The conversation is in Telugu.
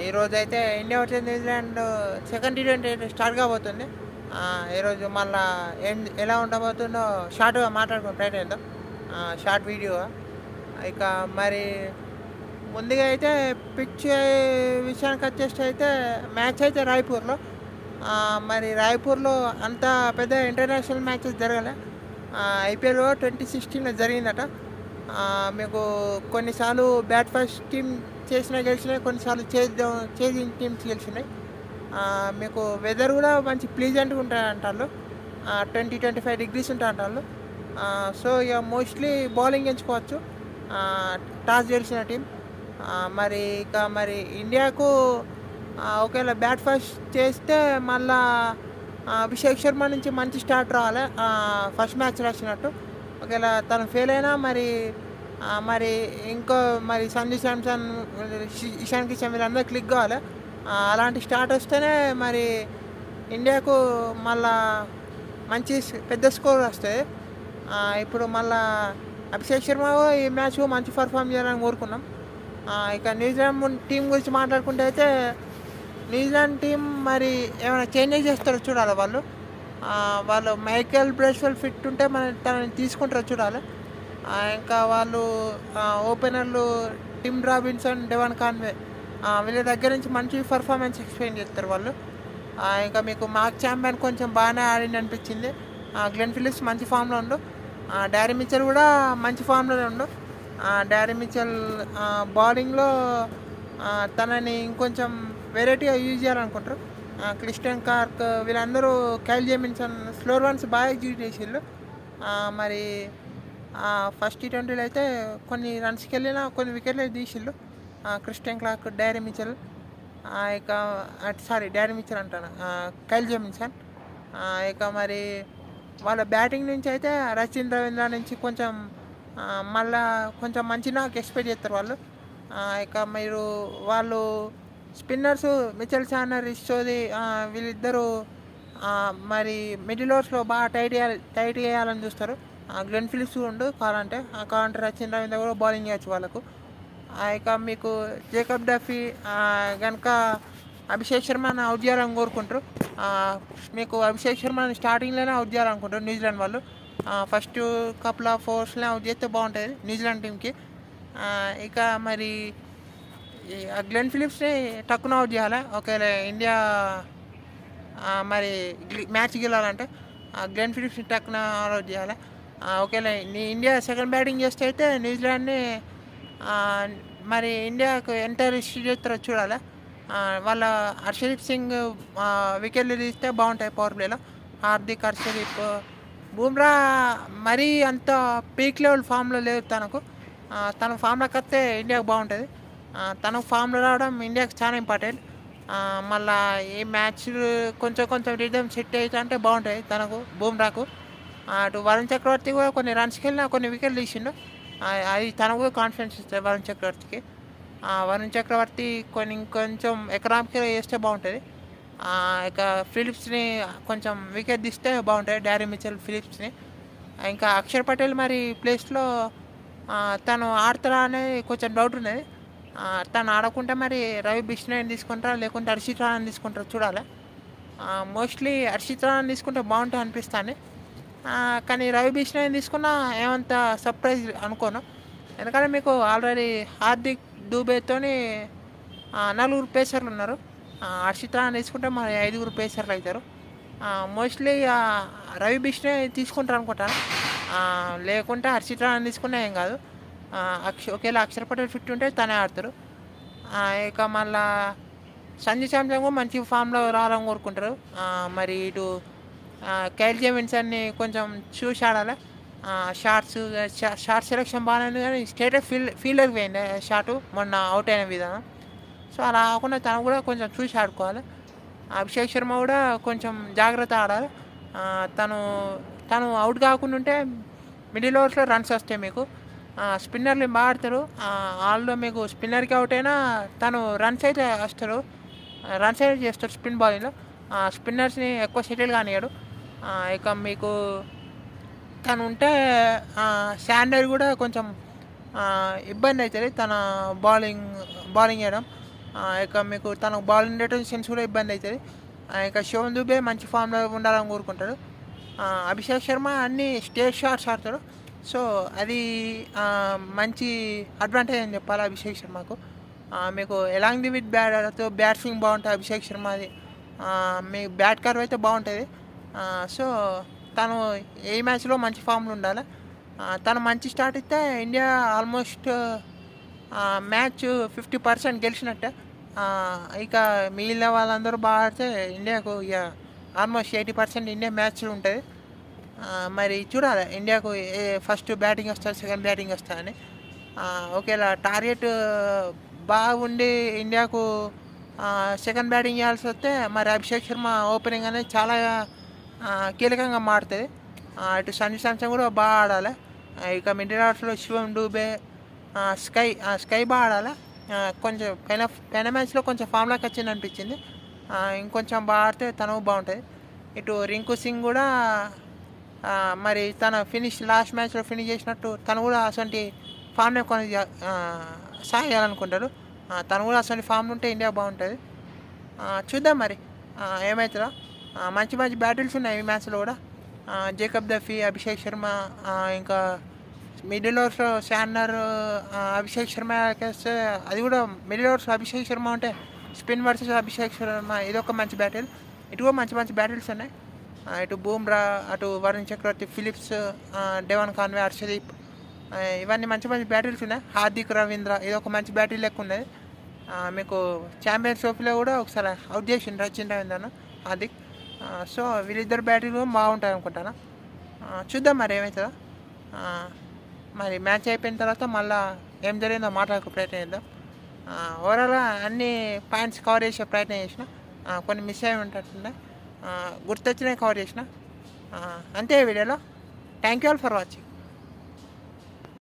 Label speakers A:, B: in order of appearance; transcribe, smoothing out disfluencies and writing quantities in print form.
A: ఈరోజైతే India versus New Zealand second T20 start కాబోతుంది. ఈరోజు మళ్ళా ఎలా ఉండబోతుందో షార్ట్గా మాట్లాడుకుని ప్రయత్నం చేద్దాం. Short video. ఇక మరి ముందుగా అయితే పిచ్ విషయానికి వచ్చేసి అయితే మ్యాచ్ అయితే రాయ్పూర్లో. మరి రాయ్పూర్లో అంత పెద్ద ఇంటర్నేషనల్ మ్యాచెస్ జరగలే. ఐపీఎల్ 2016లో జరిగిందట. మీకు కొన్నిసార్లు బ్యాట్ ఫస్ట్ టీం గెలిచినాయి, కొన్నిసార్లు చేజింగ్ టీమ్స్ గెలిచినాయి. మీకు వెదర్ కూడా మంచి ప్లీజెంట్గా ఉంటుంది అంటారు. 20-25 degrees ఉంటుంది అంటారు. సో ఇక మోస్ట్లీ బౌలింగ్ ఎంచుకోవచ్చు టాస్ గెలిచిన టీం. మరి ఇండియాకు ఒకవేళ బ్యాట్ ఫస్ట్ చేస్తే మళ్ళా అభిషేక్ శర్మ నుంచి మంచి స్టార్ట్ రావాలి ఫస్ట్ మ్యాచ్ రాసినట్టు. ఒకవేళ తను ఫెయిల్ అయినా మరి సంజు శాంసన్, ఇషాన్ కిషన్ వీళ్ళందరూ క్లిక్ కావాలి. అలాంటి స్టార్ట్ వస్తేనే మరి ఇండియాకు మళ్ళా మంచి పెద్ద స్కోర్ వస్తుంది. ఇప్పుడు మళ్ళా అభిషేక్ శర్మ ఈ మ్యాచ్ మంచి పర్ఫామ్ చేయాలని కోరుకున్నాం. ఇక న్యూజిలాండ్ టీం గురించి మాట్లాడుకుంటే అయితే న్యూజిలాండ్ టీం మరి ఏమైనా చేంజెస్ చేస్తారో చూడాలి. వాళ్ళు మైకెల్ బ్రేస్వెల్ ఫిట్ ఉంటే తనని తీసుకుంటారో చూడాలి. ఇంకా వాళ్ళు ఓపెనర్లు టిమ్ రాబిన్సన్, డెవాన్ కాన్వే వీళ్ళ దగ్గర నుంచి మంచి పర్ఫార్మెన్స్ ఎక్స్ప్లెయిన్ చేస్తారు వాళ్ళు. ఇంకా మీకు మార్క్ ఛాంపియన్ కొంచెం బాగానే ఆడింది అనిపించింది. గ్లెన్ ఫిలిప్స్ మంచి ఫామ్లో ఉండు. డారీ మిచెల్ కూడా మంచి ఫామ్లోనే ఉండు. డారీ మిచెల్ బౌలింగ్లో తనని ఇంకొంచెం వెరైటీగా యూజ్ చేయాలనుకుంటారు. క్రిస్టియన్ కార్క్ వీళ్ళందరూ కైల్ జెమిన్సన్ స్లోర్ వన్స్ బాగా ఎగ్జిక్యూట్ చేసిళ్ళు. మరి ఫస్ట్ టీ20లో అయితే కొన్ని రన్స్కి వెళ్ళినా కొన్ని వికెట్లు తీసిళ్ళు. క్రిస్టియన్ క్లార్క్, డారీ మిచెల్, డారీ మిచెల్ అంటాను, కైల్ జెమిన్సన్. ఇక మరి వాళ్ళ బ్యాటింగ్ నుంచి అయితే రచిన్ రవీంద్ర నుంచి కొంచెం మళ్ళా కొంచెం మంచి నాకు ఎక్స్పెక్ట్ చేస్తారు వాళ్ళు. ఇక వాళ్ళు స్పిన్నర్స్ మిచెల్ శానర్, రిషోది వీళ్ళిద్దరూ మరి మిడిల్ ఓవర్స్లో బాగా టైట్ చేయాలని చూస్తారు. గ్లెన్ ఫిలిప్స్ ఉండు కావాలంటే రచిన్ రవీంద్ర కూడా బౌలింగ్ చేయొచ్చు వాళ్ళకు. ఇక మీకు జేకబ్ డఫీ కనుక అభిషేక్ శర్మని అవుట్ చేయాలని కోరుకుంటారు. మీకు అభిషేక్ శర్మని స్టార్టింగ్లోనే అవుట్ చేయాలనుకుంటారు న్యూజిలాండ్ వాళ్ళు. ఫస్ట్ కపుల్ ఆఫ్ ఓవర్స్లో అవుట్ చేస్తే బాగుంటుంది న్యూజిలాండ్ టీంకి. ఇక మరి గ్లెన్ ఫిలిప్స్ని టక్కున అవుట్ చేయాలి ఒకవేళ ఇండియా మరి మ్యాచ్ గెలాలంటే. గ్లెన్ ఫిలిప్స్ని టక్కున అవుట్ చేయాలి. ఒకవేళ ఇండియా సెకండ్ బ్యాటింగ్ చేస్తే అయితే న్యూజిలాండ్ని మరి ఇండియాకు ఎంత రిస్క్ చేస్తారో చూడాలి. వాళ్ళ హర్షదీప్ సింగ్ వికెట్లు తీస్తే బాగుంటాయి పవర్ ప్లేలో. హార్దిక్, హర్షదీప్, బుమ్రా మరీ అంత పీక్ లెవెల్ ఫామ్లో లేదు తనకు. తన ఫామ్లోకి వస్తే ఇండియాకు బాగుంటుంది. తనకు ఫామ్లో రావడం ఇండియాకి చాలా ఇంపార్టెంట్. మళ్ళీ ఈ మ్యాచ్ కొంచెం రిథమ్ సెట్ అయితే అంటే బాగుంటాయి తనకు, బుమ్రాకు. అటు వరుణ్ చక్రవర్తి కూడా కొన్ని రన్స్కి వెళ్ళినా కొన్ని వికెట్లు తీసిండు. అది తనకు కూడా కాన్ఫిడెన్స్ ఇస్తుంది వరుణ్ చక్రవర్తికి. వరుణ్ చక్రవర్తి కొంచెం ఎకనామికల్గా చేస్తే బాగుంటుంది. ఇక ఫిలిప్స్ని కొంచెం వికెట్ తీస్తే బాగుంటుంది, డారీ మిచెల్, ఫిలిప్స్ని. ఇంకా అక్షర్ పటేల్ మరి ప్లేస్లో తను ఆడతారా అనేది కొంచెం డౌట్ ఉన్నది. తను ఆడకుంటే మరి రవి బిష్ణోయ్ని తీసుకుంటారా లేకుంటే హర్షిత్ రాణాని తీసుకుంటారా చూడాలి. మోస్ట్లీ హర్షిత్ రాణాని తీసుకుంటే బాగుంటుంది అనిపిస్తుంది. కానీ రవి బిష్ణోయ్ని తీసుకున్నా ఏమంత సర్ప్రైజ్ అనుకోను. ఎందుకంటే మీకు ఆల్రెడీ హార్దిక్, దూబేతోని 4 పేసర్లు ఉన్నారు. హర్షిత్ రాణా తీసుకుంటే మరి 5 పేసర్లు అవుతారు. మోస్ట్లీ రవి బిష్ణోయ్ తీసుకుంటారు అనుకుంటాను. లేకుంటే హర్షిత్ రాణా తీసుకున్నా ఏం కాదు. ఒకవేళ అక్షర్ పటేల్ ఫిట్ ఉంటే తనే ఆడతారు. ఇక మళ్ళా సంజు శాంసన్ కూడా మంచి ఫామ్లో రావాలని కోరుకుంటారు. మరి ఇటు కైల్ జెమిన్సన్ని కొంచెం చూసి ఆడాలి. షార్ట్ సెలెక్షన్ బాగానే ఉంది కానీ స్ట్రేట్ ఫీల్డర్కి పోయింది షాటు మొన్న అవుట్ అయిన విధానం. సో అలా కాకుండా తను కూడా కొంచెం చూసి ఆడుకోవాలి. అభిషేక్ శర్మ కూడా కొంచెం జాగ్రత్త ఆడాలి. తను అవుట్ కాకుండా ఉంటే మిడిల్ ఓవర్స్లో రన్స్ వస్తాయి మీకు. స్పిన్నర్లు బాగా ఆడతారు. వాళ్ళు మీకు స్పిన్నర్కి అవుట్ అయినా తను రన్స్ అయితే చేస్తాడు స్పిన్ బౌలింగ్లో. స్పిన్నర్స్ని ఎక్కువ సెటిల్ కానియాడు. ఇక మీకు తను ఉంటే శాండర్ కూడా కొంచెం ఇబ్బంది అవుతుంది తన బౌలింగ్ చేయడం. ఇక మీకు తనకు బౌలింగ్ రొటేషన్స్ కూడా ఇబ్బంది అవుతుంది. ఇక శివన్ దుబే మంచి ఫామ్లో ఉండాలని కోరుకుంటాడు. అభిషేక్ శర్మ అన్ని స్టేట్ షాట్స్ ఆడతాడు. సో అది మంచి అడ్వాంటేజ్ అని చెప్పాలి అభిషేక్ శర్మకు. మీకు along the with bat swing బాగుంటుంది అభిషేక్ శర్మది. మీ బ్యాట్ కర్వ్ అయితే బాగుంటుంది. సో తను ఏ మ్యాచ్లో మంచి ఫామ్లో ఉండాలి. తను మంచి స్టార్ట్ ఇస్తే ఇండియా ఆల్మోస్ట్ మ్యాచ్ 50% గెలిచినట్టే. ఇక మిగిలిన వాళ్ళందరూ బాగా ఆడితే ఇండియాకు ఇక ఆల్మోస్ట్ 80% ఇండియా మ్యాచ్లు ఉంటుంది. మరి చూడాలి ఇండియాకు ఫస్ట్ బ్యాటింగ్ వస్తుంది, సెకండ్ బ్యాటింగ్ వస్తుందని. ఒకవేళ టార్గెట్ బాగుండి ఇండియాకు సెకండ్ బ్యాటింగ్ చేయాల్సి వస్తే మరి అభిషేక్ శర్మ ఓపెనింగ్ అనేది చాలా కీలకంగా మారుతుంది. ఇటు సంజు శాంసన్ కూడా బాగా ఆడాలి. ఇక మిడిల్ ఆర్డర్స్లో శివం డూబే, స్కై బాగా ఆడాలి. కొంచెం పైన మ్యాచ్లో కొంచెం ఫామ్లోకి వచ్చింది అనిపించింది. ఇంకొంచెం బాగా ఆడితే తను బాగుంటుంది. ఇటు రింకు సింగ్ కూడా మరి తన లాస్ట్ మ్యాచ్లో ఫినిష్ చేసినట్టు తను కూడా అటువంటి ఫామ్ని కొన్ని సాగాలనుకుంటాడు. తను కూడా అసలు ఫామ్ ఉంటే ఇండియా బాగుంటుంది. చూద్దాం మరి ఏమవుతుందో. మంచి మంచి బ్యాటిల్స్ ఉన్నాయి ఈ మ్యాచ్లో కూడా. జేకబ్ దఫీ, అభిషేక్ శర్మ, ఇంకా మిడిల్ ఓవర్స్లో శాండర్, అభిషేక్ శర్మ వేస్తే అది కూడా మిడిల్ ఓవర్స్ అభిషేక్ శర్మ అంటే స్పిన్ వర్సెస్ అభిషేక్ శర్మ ఇదొక మంచి బ్యాటిల్. ఇటు కూడా మంచి మంచి బ్యాటిల్స్ ఉన్నాయి. ఇటు బూమ్రా, అటు వరుణ్ చక్రవర్తి, ఫిలిప్స్, డెవన్ కాన్వే, హర్షదీప్, ఇవన్నీ మంచి మంచి బ్యాటిల్స్ ఉన్నాయి. హార్దిక్ రవీంద్ర ఇదొక మంచి బ్యాటిల్ లెక్క ఉన్నది. మీకు ఛాంపియన్స్ ట్రోఫీలో కూడా ఒకసారి అవుట్ చేసిండు రచిన్ రవీంద్రను హార్దిక్. సో వీళ్ళిద్దరు బ్యాటిల్ బాగుంటాయి అనుకుంటాను. చూద్దాం మరి ఏమవుతుందో. మరి మ్యాచ్ అయిపోయిన తర్వాత మళ్ళీ ఏం జరిగిందో మాట్లాడుకో ప్రయత్నం చేద్దాం. ఓవరాల్గా అన్ని పాయింట్స్ కవర్ చేసే ప్రయత్నం చేసిన. కొన్ని మిస్ అయి ఉంటుండే, గుర్తొచ్చినాయి కవర్ చేసిన. అంతే వీడియోలో. Thank you all for watching.